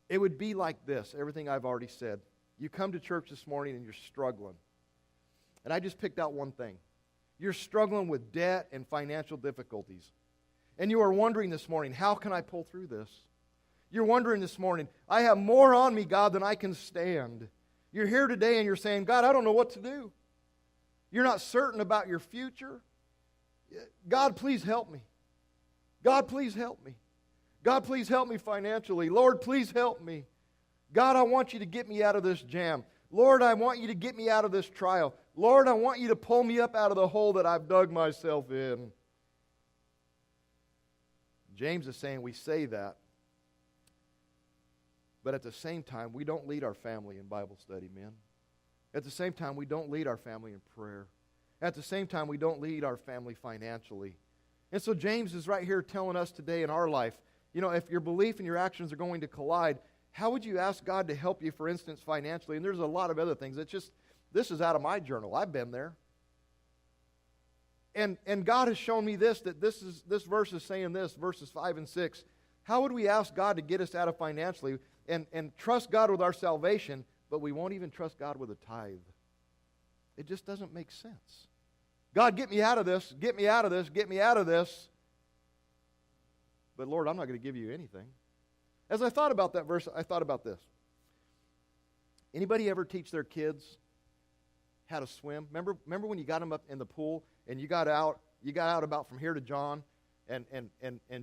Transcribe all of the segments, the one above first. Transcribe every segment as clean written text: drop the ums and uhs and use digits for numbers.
it would be like this, everything I've already said. You come to church this morning and you're struggling. And I just picked out one thing. You're struggling with debt and financial difficulties. And you are wondering this morning, how can I pull through this? You're wondering this morning, I have more on me, God, than I can stand. You're here today and you're saying, God, I don't know what to do. You're not certain about your future. God, please help me. God, please help me. God, please help me financially. Lord, please help me. God, I want you to get me out of this jam. Lord, I want you to get me out of this trial. Lord, I want you to pull me up out of the hole that I've dug myself in. James is saying we say that, but at the same time, we don't lead our family in Bible study, men. At the same time, we don't lead our family in prayer. At the same time, we don't lead our family financially. And so James is right here telling us today in our life, you know, if your belief and your actions are going to collide, how would you ask God to help you, for instance, financially? And there's a lot of other things. It's just, this is out of my journal. I've been there. And God has shown me this, that this verse is saying this, verses 5 and 6. How would we ask God to get us out of financially and trust God with our salvation, but we won't even trust God with a tithe? It just doesn't make sense. God, get me out of this, get me out of this, get me out of this. But Lord, I'm not going to give you anything. As I thought about that verse, I thought about this. Anybody ever teach their kids how to swim? Remember when you got them up in the pool and you got out about from here to John, and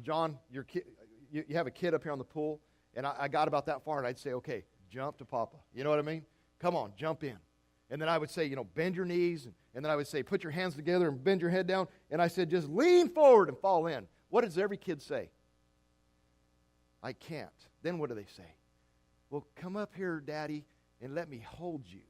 John, your kid, you have a kid up here on the pool, and I got about that far, and I'd say, okay, jump to Papa. You know what I mean? Come on, jump in. And then I would say, you know, bend your knees, and then I would say, put your hands together and bend your head down, and I said, just lean forward and fall in. What does every kid say? I can't. Then what do they say? Well, come up here, Daddy, and let me hold you.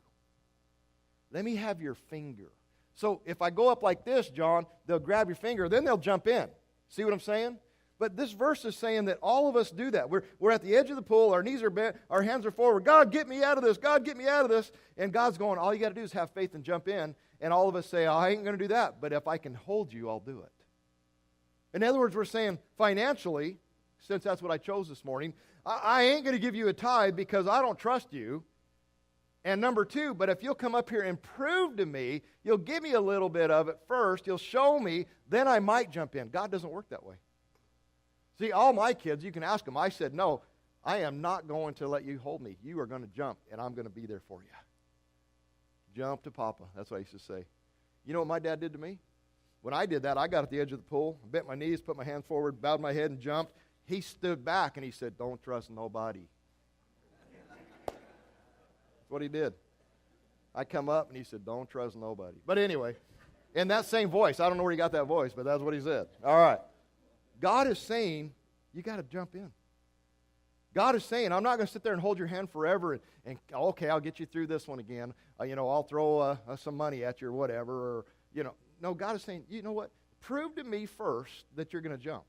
Let me have your finger. So if I go up like this, John, they'll grab your finger, then they'll jump in. See what I'm saying? But this verse is saying that all of us do that. We're at the edge of the pool, our knees are bent, our hands are forward. God, get me out of this. God, get me out of this. And God's going, all you got to do is have faith and jump in. And all of us say, oh, I ain't going to do that. But if I can hold you, I'll do it. In other words, we're saying financially, since that's what I chose this morning, I ain't going to give you a tithe because I don't trust you. And number two, but if you'll come up here and prove to me, you'll give me a little bit of it first, you'll show me, then I might jump in. God doesn't work that way. See, all my kids, you can ask them, I said, no, I am not going to let you hold me. You are going to jump, and I'm going to be there for you. Jump to Papa. That's what I used to say. You know what my dad did to me? When I did that, I got at the edge of the pool, bent my knees, put my hands forward, bowed my head, and jumped. He stood back, and he said, don't trust nobody. That's what he did. I come up, and he said, don't trust nobody. But anyway, in that same voice, I don't know where he got that voice, but that's what he said. All right. God is saying, you got to jump in. God is saying, I'm not going to sit there and hold your hand forever and okay, I'll get you through this one again. I'll throw some money at you or whatever. Or, no, God is saying, you know what? Prove to me first that you're going to jump.